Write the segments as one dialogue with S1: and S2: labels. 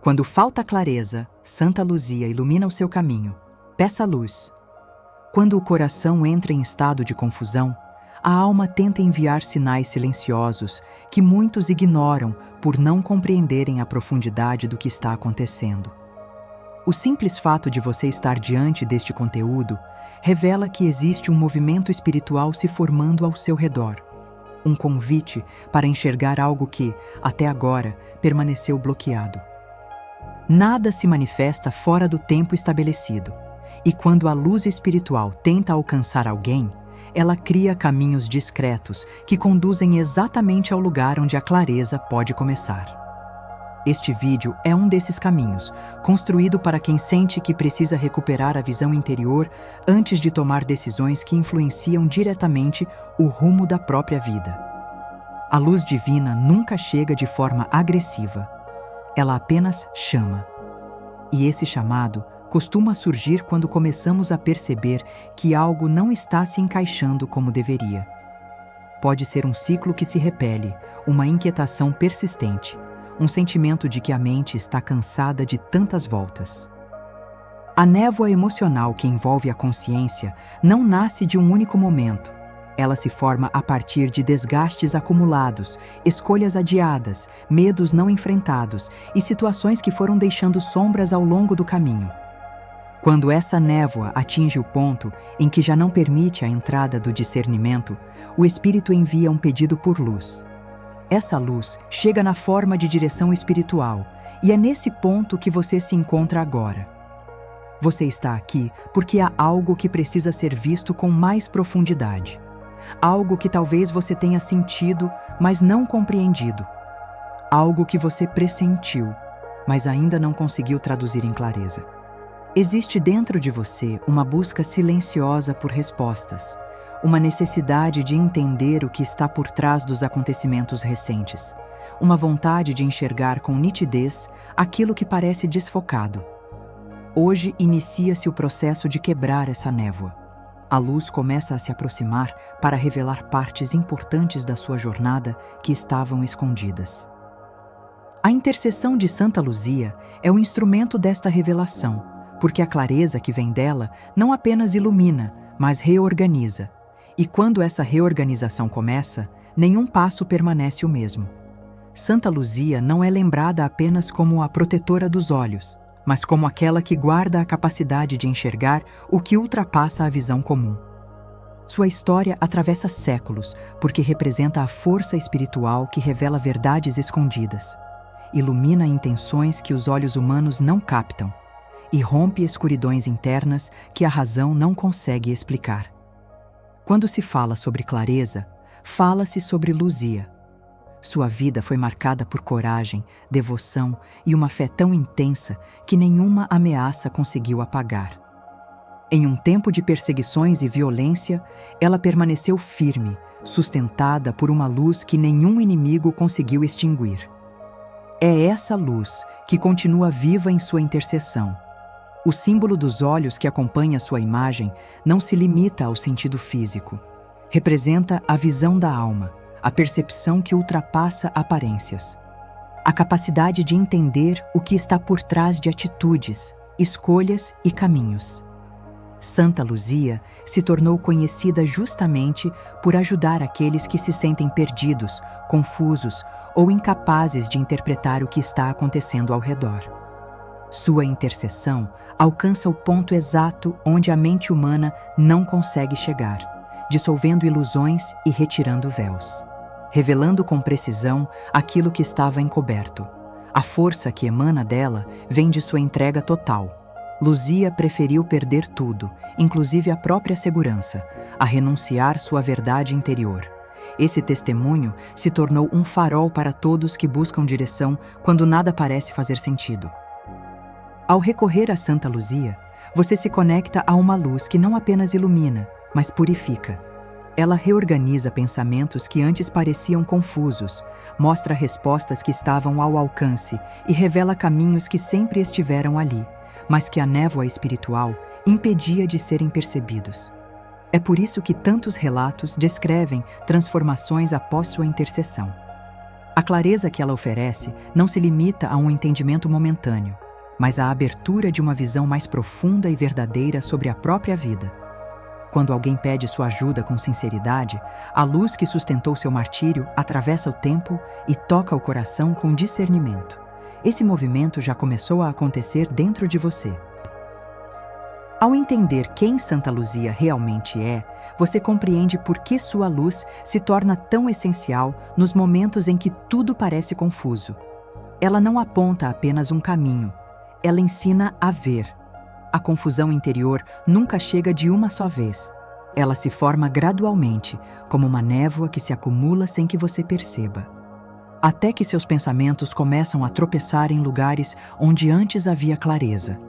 S1: Quando falta clareza, Santa Luzia ilumina o seu caminho. Peça luz. Quando o coração entra em estado de confusão, a alma tenta enviar sinais silenciosos que muitos ignoram por não compreenderem a profundidade do que está acontecendo. O simples fato de você estar diante deste conteúdo revela que existe um movimento espiritual se formando ao seu redor. Um convite para enxergar algo que, até agora, permaneceu bloqueado. Nada se manifesta fora do tempo estabelecido, e quando a luz espiritual tenta alcançar alguém, ela cria caminhos discretos que conduzem exatamente ao lugar onde a clareza pode começar. Este vídeo é um desses caminhos, construído para quem sente que precisa recuperar a visão interior antes de tomar decisões que influenciam diretamente o rumo da própria vida. A luz divina nunca chega de forma agressiva. Ela apenas chama. E esse chamado costuma surgir quando começamos a perceber que algo não está se encaixando como deveria. Pode ser um ciclo que se repele, uma inquietação persistente, um sentimento de que a mente está cansada de tantas voltas. A névoa emocional que envolve a consciência não nasce de um único momento. Ela se forma a partir de desgastes acumulados, escolhas adiadas, medos não enfrentados e situações que foram deixando sombras ao longo do caminho. Quando essa névoa atinge o ponto em que já não permite a entrada do discernimento, o espírito envia um pedido por luz. Essa luz chega na forma de direção espiritual, e é nesse ponto que você se encontra agora. Você está aqui porque há algo que precisa ser visto com mais profundidade. Algo que talvez você tenha sentido, mas não compreendido. Algo que você pressentiu, mas ainda não conseguiu traduzir em clareza. Existe dentro de você uma busca silenciosa por respostas, uma necessidade de entender o que está por trás dos acontecimentos recentes, uma vontade de enxergar com nitidez aquilo que parece desfocado. Hoje inicia-se o processo de quebrar essa névoa. A luz começa a se aproximar para revelar partes importantes da sua jornada que estavam escondidas. A intercessão de Santa Luzia é o instrumento desta revelação, porque a clareza que vem dela não apenas ilumina, mas reorganiza. E quando essa reorganização começa, nenhum passo permanece o mesmo. Santa Luzia não é lembrada apenas como a protetora dos olhos, mas como aquela que guarda a capacidade de enxergar o que ultrapassa a visão comum. Sua história atravessa séculos, porque representa a força espiritual que revela verdades escondidas, ilumina intenções que os olhos humanos não captam e rompe escuridões internas que a razão não consegue explicar. Quando se fala sobre clareza, fala-se sobre Luzia. Sua vida foi marcada por coragem, devoção e uma fé tão intensa que nenhuma ameaça conseguiu apagar. Em um tempo de perseguições e violência, ela permaneceu firme, sustentada por uma luz que nenhum inimigo conseguiu extinguir. É essa luz que continua viva em sua intercessão. O símbolo dos olhos que acompanha sua imagem não se limita ao sentido físico. Representa a visão da alma, a percepção que ultrapassa aparências. A capacidade de entender o que está por trás de atitudes, escolhas e caminhos. Santa Luzia se tornou conhecida justamente por ajudar aqueles que se sentem perdidos, confusos ou incapazes de interpretar o que está acontecendo ao redor. Sua intercessão alcança o ponto exato onde a mente humana não consegue chegar, dissolvendo ilusões e retirando véus, revelando com precisão aquilo que estava encoberto. A força que emana dela vem de sua entrega total. Luzia preferiu perder tudo, inclusive a própria segurança, a renunciar sua verdade interior. Esse testemunho se tornou um farol para todos que buscam direção quando nada parece fazer sentido. Ao recorrer a Santa Luzia, você se conecta a uma luz que não apenas ilumina, mas purifica. Ela reorganiza pensamentos que antes pareciam confusos, mostra respostas que estavam ao alcance e revela caminhos que sempre estiveram ali, mas que a névoa espiritual impedia de serem percebidos. É por isso que tantos relatos descrevem transformações após sua intercessão. A clareza que ela oferece não se limita a um entendimento momentâneo, mas à abertura de uma visão mais profunda e verdadeira sobre a própria vida. Quando alguém pede sua ajuda com sinceridade, a luz que sustentou seu martírio atravessa o tempo e toca o coração com discernimento. Esse movimento já começou a acontecer dentro de você. Ao entender quem Santa Luzia realmente é, você compreende por que sua luz se torna tão essencial nos momentos em que tudo parece confuso. Ela não aponta apenas um caminho, ela ensina a ver. A confusão interior nunca chega de uma só vez. Ela se forma gradualmente, como uma névoa que se acumula sem que você perceba. Até que seus pensamentos começam a tropeçar em lugares onde antes havia clareza.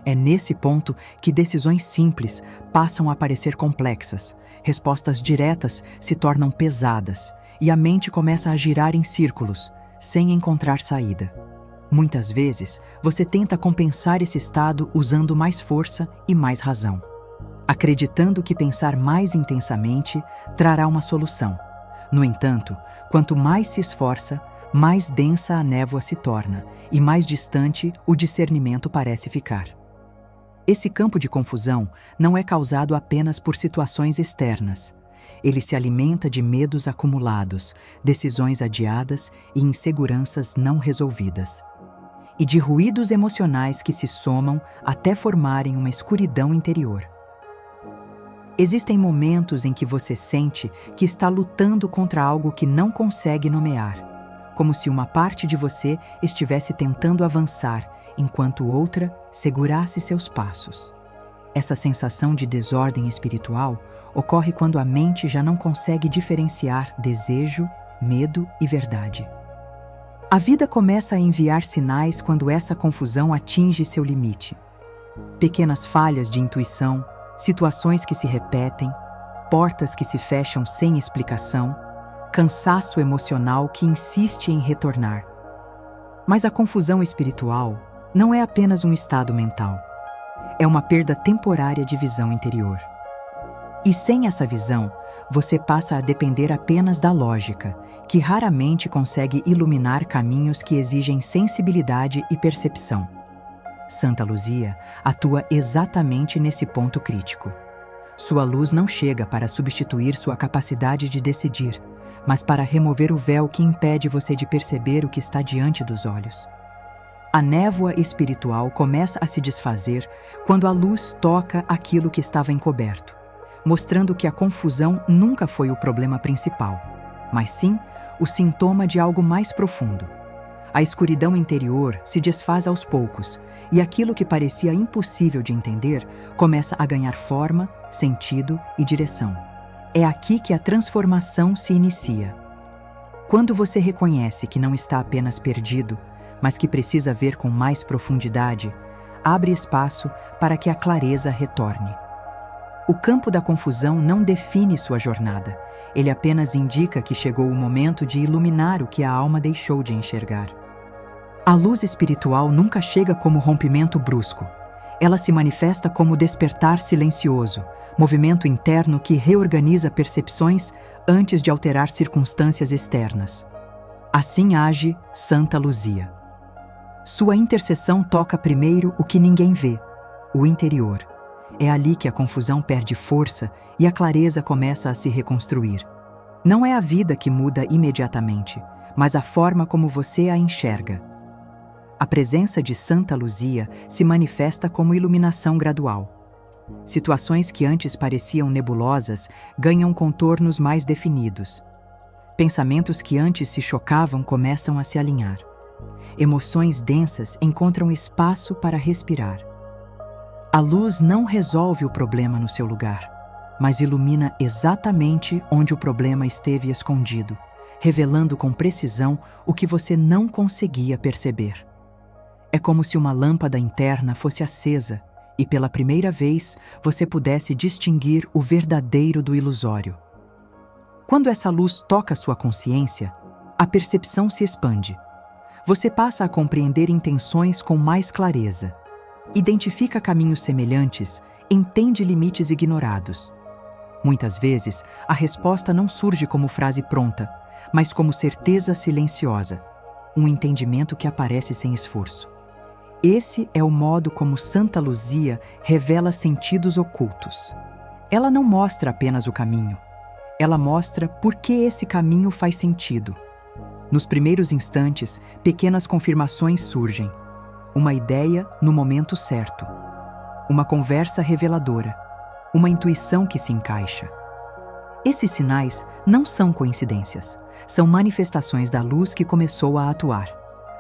S1: É nesse ponto que decisões simples passam a parecer complexas, respostas diretas se tornam pesadas e a mente começa a girar em círculos, sem encontrar saída. Muitas vezes, você tenta compensar esse estado usando mais força e mais razão, acreditando que pensar mais intensamente trará uma solução. No entanto, quanto mais se esforça, mais densa a névoa se torna e mais distante o discernimento parece ficar. Esse campo de confusão não é causado apenas por situações externas. Ele se alimenta de medos acumulados, decisões adiadas e inseguranças não resolvidas. E de ruídos emocionais que se somam até formarem uma escuridão interior. Existem momentos em que você sente que está lutando contra algo que não consegue nomear, como se uma parte de você estivesse tentando avançar, enquanto outra segurasse seus passos. Essa sensação de desordem espiritual ocorre quando a mente já não consegue diferenciar desejo, medo e verdade. A vida começa a enviar sinais quando essa confusão atinge seu limite. Pequenas falhas de intuição, situações que se repetem, portas que se fecham sem explicação, cansaço emocional que insiste em retornar. Mas a confusão espiritual não é apenas um estado mental. É uma perda temporária de visão interior. E sem essa visão, você passa a depender apenas da lógica, que raramente consegue iluminar caminhos que exigem sensibilidade e percepção. Santa Luzia atua exatamente nesse ponto crítico. Sua luz não chega para substituir sua capacidade de decidir, mas para remover o véu que impede você de perceber o que está diante dos olhos. A névoa espiritual começa a se desfazer quando a luz toca aquilo que estava encoberto, mostrando que a confusão nunca foi o problema principal, mas sim o sintoma de algo mais profundo. A escuridão interior se desfaz aos poucos, e aquilo que parecia impossível de entender começa a ganhar forma, sentido e direção. É aqui que a transformação se inicia. Quando você reconhece que não está apenas perdido, mas que precisa ver com mais profundidade, abre espaço para que a clareza retorne. O campo da confusão não define sua jornada, ele apenas indica que chegou o momento de iluminar o que a alma deixou de enxergar. A luz espiritual nunca chega como rompimento brusco. Ela se manifesta como despertar silencioso, movimento interno que reorganiza percepções antes de alterar circunstâncias externas. Assim age Santa Luzia. Sua intercessão toca primeiro o que ninguém vê, o interior. É ali que a confusão perde força e a clareza começa a se reconstruir. Não é a vida que muda imediatamente, mas a forma como você a enxerga. A presença de Santa Luzia se manifesta como iluminação gradual. Situações que antes pareciam nebulosas ganham contornos mais definidos. Pensamentos que antes se chocavam começam a se alinhar. Emoções densas encontram espaço para respirar. A luz não resolve o problema no seu lugar, mas ilumina exatamente onde o problema esteve escondido, revelando com precisão o que você não conseguia perceber. É como se uma lâmpada interna fosse acesa e, pela primeira vez, você pudesse distinguir o verdadeiro do ilusório. Quando essa luz toca sua consciência, a percepção se expande. Você passa a compreender intenções com mais clareza. Identifica caminhos semelhantes, entende limites ignorados. Muitas vezes, a resposta não surge como frase pronta, mas como certeza silenciosa, um entendimento que aparece sem esforço. Esse é o modo como Santa Luzia revela sentidos ocultos. Ela não mostra apenas o caminho, ela mostra por que esse caminho faz sentido. Nos primeiros instantes, pequenas confirmações surgem. Uma ideia no momento certo. Uma conversa reveladora. Uma intuição que se encaixa. Esses sinais não são coincidências. São manifestações da luz que começou a atuar.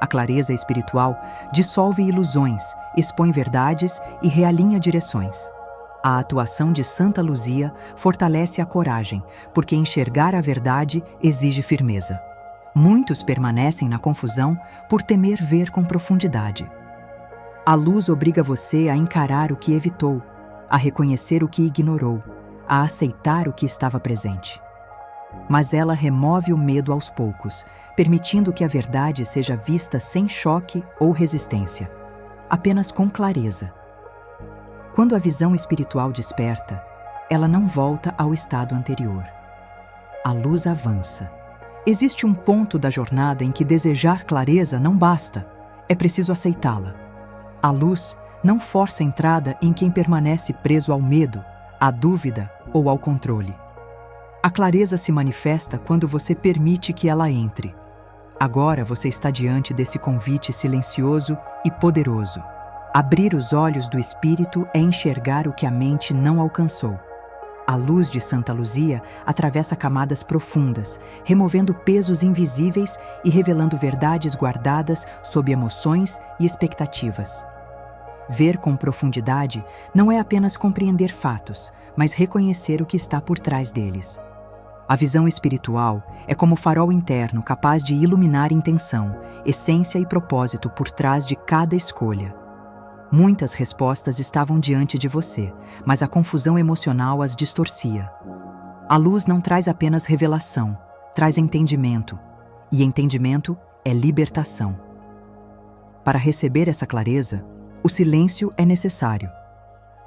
S1: A clareza espiritual dissolve ilusões, expõe verdades e realinha direções. A atuação de Santa Luzia fortalece a coragem, porque enxergar a verdade exige firmeza. Muitos permanecem na confusão por temer ver com profundidade. A luz obriga você a encarar o que evitou, a reconhecer o que ignorou, a aceitar o que estava presente. Mas ela remove o medo aos poucos, permitindo que a verdade seja vista sem choque ou resistência, apenas com clareza. Quando a visão espiritual desperta, ela não volta ao estado anterior. A luz avança. Existe um ponto da jornada em que desejar clareza não basta, é preciso aceitá-la. A luz não força a entrada em quem permanece preso ao medo, à dúvida ou ao controle. A clareza se manifesta quando você permite que ela entre. Agora você está diante desse convite silencioso e poderoso. Abrir os olhos do espírito é enxergar o que a mente não alcançou. A luz de Santa Luzia atravessa camadas profundas, removendo pesos invisíveis e revelando verdades guardadas sob emoções e expectativas. Ver com profundidade não é apenas compreender fatos, mas reconhecer o que está por trás deles. A visão espiritual é como farol interno capaz de iluminar intenção, essência e propósito por trás de cada escolha. Muitas respostas estavam diante de você, mas a confusão emocional as distorcia. A luz não traz apenas revelação, traz entendimento, e entendimento é libertação. Para receber essa clareza, o silêncio é necessário.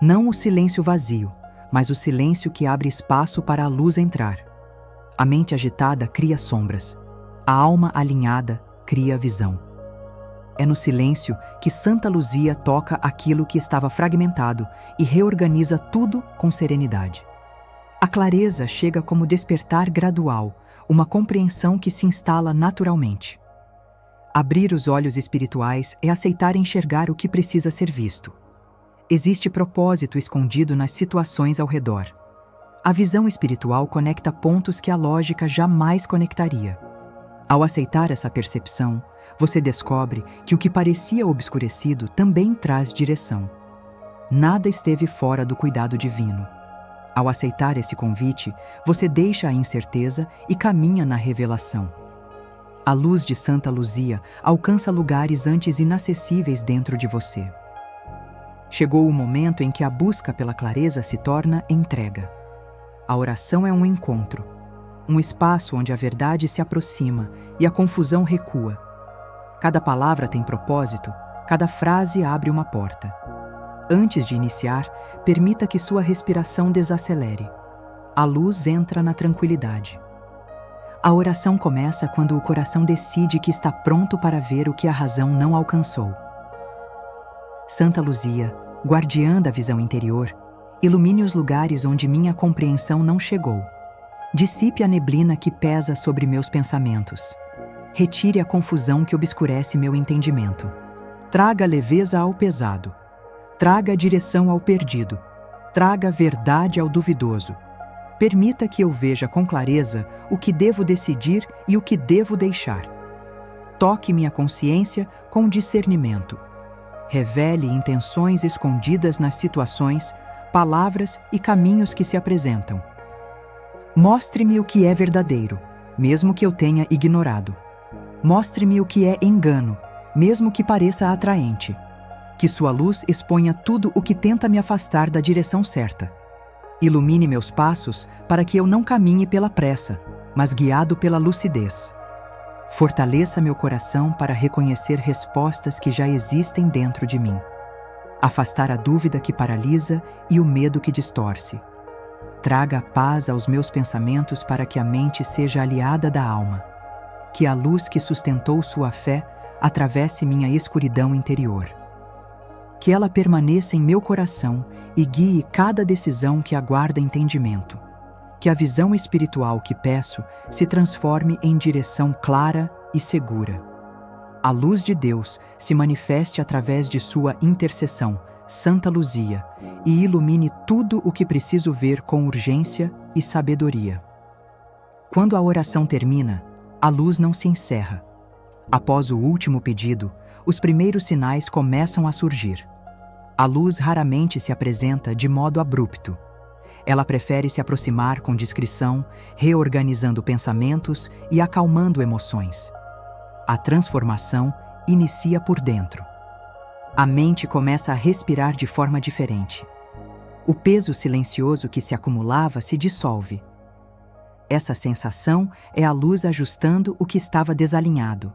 S1: Não o silêncio vazio, mas o silêncio que abre espaço para a luz entrar. A mente agitada cria sombras. A alma alinhada cria visão. É no silêncio que Santa Luzia toca aquilo que estava fragmentado e reorganiza tudo com serenidade. A clareza chega como despertar gradual, uma compreensão que se instala naturalmente. Abrir os olhos espirituais é aceitar enxergar o que precisa ser visto. Existe propósito escondido nas situações ao redor. A visão espiritual conecta pontos que a lógica jamais conectaria. Ao aceitar essa percepção, você descobre que o que parecia obscurecido também traz direção. Nada esteve fora do cuidado divino. Ao aceitar esse convite, você deixa a incerteza e caminha na revelação. A luz de Santa Luzia alcança lugares antes inacessíveis dentro de você. Chegou o momento em que a busca pela clareza se torna entrega. A oração é um encontro, um espaço onde a verdade se aproxima e a confusão recua. Cada palavra tem propósito, cada frase abre uma porta. Antes de iniciar, permita que sua respiração desacelere. A luz entra na tranquilidade. A oração começa quando o coração decide que está pronto para ver o que a razão não alcançou. Santa Luzia, guardiã da visão interior, ilumine os lugares onde minha compreensão não chegou. Dissipe a neblina que pesa sobre meus pensamentos. Retire a confusão que obscurece meu entendimento. Traga leveza ao pesado. Traga direção ao perdido. Traga verdade ao duvidoso. Permita que eu veja com clareza o que devo decidir e o que devo deixar. Toque minha consciência com discernimento. Revele intenções escondidas nas situações, palavras e caminhos que se apresentam. Mostre-me o que é verdadeiro, mesmo que eu tenha ignorado. Mostre-me o que é engano, mesmo que pareça atraente. Que sua luz exponha tudo o que tenta me afastar da direção certa. Ilumine meus passos para que eu não caminhe pela pressa, mas guiado pela lucidez. Fortaleça meu coração para reconhecer respostas que já existem dentro de mim. Afastar a dúvida que paralisa e o medo que distorce. Traga paz aos meus pensamentos para que a mente seja aliada da alma. Que a luz que sustentou sua fé atravesse minha escuridão interior. Que ela permaneça em meu coração e guie cada decisão que aguarda entendimento. Que a visão espiritual que peço se transforme em direção clara e segura. A luz de Deus se manifeste através de sua intercessão, Santa Luzia, e ilumine tudo o que preciso ver com urgência e sabedoria. Quando a oração termina, a luz não se encerra. Após o último pedido, os primeiros sinais começam a surgir. A luz raramente se apresenta de modo abrupto. Ela prefere se aproximar com discrição, reorganizando pensamentos e acalmando emoções. A transformação inicia por dentro. A mente começa a respirar de forma diferente. O peso silencioso que se acumulava se dissolve. Essa sensação é a luz ajustando o que estava desalinhado.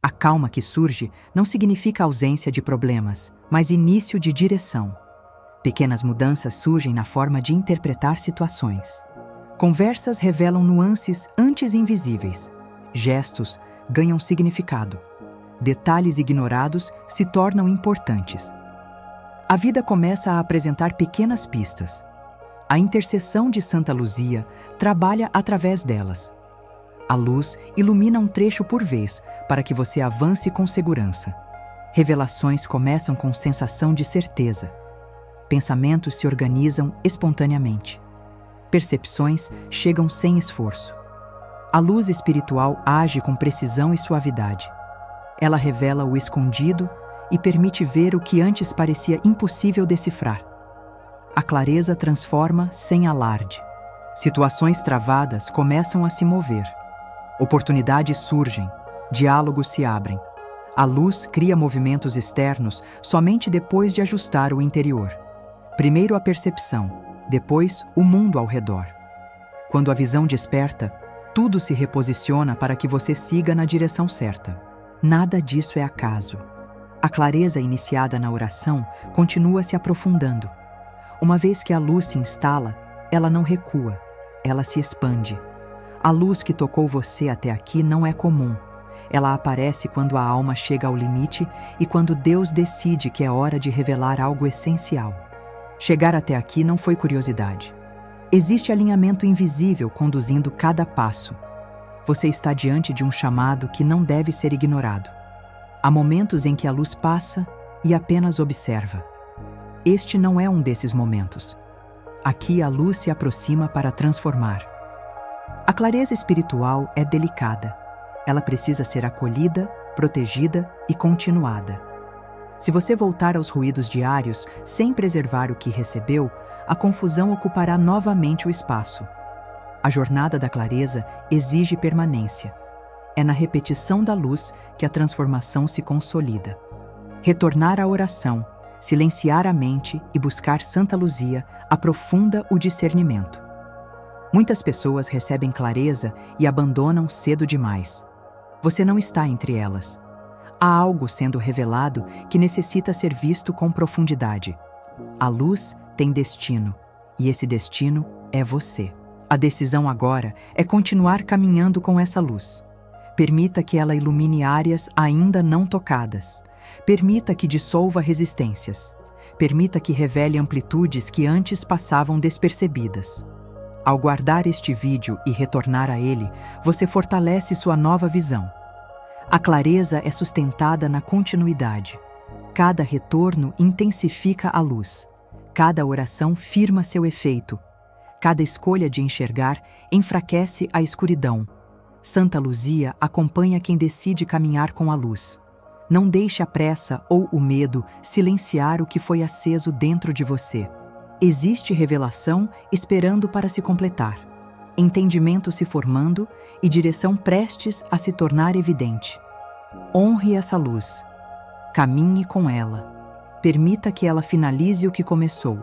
S1: A calma que surge não significa ausência de problemas, mas início de direção. Pequenas mudanças surgem na forma de interpretar situações. Conversas revelam nuances antes invisíveis. Gestos ganham significado. Detalhes ignorados se tornam importantes. A vida começa a apresentar pequenas pistas. A intercessão de Santa Luzia trabalha através delas. A luz ilumina um trecho por vez para que você avance com segurança. Revelações começam com sensação de certeza. Pensamentos se organizam espontaneamente. Percepções chegam sem esforço. A luz espiritual age com precisão e suavidade. Ela revela o escondido e permite ver o que antes parecia impossível decifrar. A clareza transforma sem alarde. Situações travadas começam a se mover. Oportunidades surgem, diálogos se abrem. A luz cria movimentos externos somente depois de ajustar o interior. Primeiro a percepção, depois o mundo ao redor. Quando a visão desperta, tudo se reposiciona para que você siga na direção certa. Nada disso é acaso. A clareza iniciada na oração continua se aprofundando. Uma vez que a luz se instala, ela não recua, ela se expande. A luz que tocou você até aqui não é comum. Ela aparece quando a alma chega ao limite e quando Deus decide que é hora de revelar algo essencial. Chegar até aqui não foi curiosidade. Existe alinhamento invisível conduzindo cada passo. Você está diante de um chamado que não deve ser ignorado. Há momentos em que a luz passa e apenas observa. Este não é um desses momentos. Aqui a luz se aproxima para transformar. A clareza espiritual é delicada. Ela precisa ser acolhida, protegida e continuada. Se você voltar aos ruídos diários sem preservar o que recebeu, a confusão ocupará novamente o espaço. A jornada da clareza exige permanência. É na repetição da luz que a transformação se consolida. Retornar à oração, silenciar a mente e buscar Santa Luzia aprofunda o discernimento. Muitas pessoas recebem clareza e abandonam cedo demais. Você não está entre elas. Há algo sendo revelado que necessita ser visto com profundidade. A luz tem destino, e esse destino é você. A decisão agora é continuar caminhando com essa luz. Permita que ela ilumine áreas ainda não tocadas. Permita que dissolva resistências. Permita que revele amplitudes que antes passavam despercebidas. Ao guardar este vídeo e retornar a ele, você fortalece sua nova visão. A clareza é sustentada na continuidade. Cada retorno intensifica a luz. Cada oração firma seu efeito. Cada escolha de enxergar enfraquece a escuridão. Santa Luzia acompanha quem decide caminhar com a luz. Não deixe a pressa ou o medo silenciar o que foi aceso dentro de você. Existe revelação esperando para se completar, entendimento se formando e direção prestes a se tornar evidente. Honre essa luz. Caminhe com ela. Permita que ela finalize o que começou.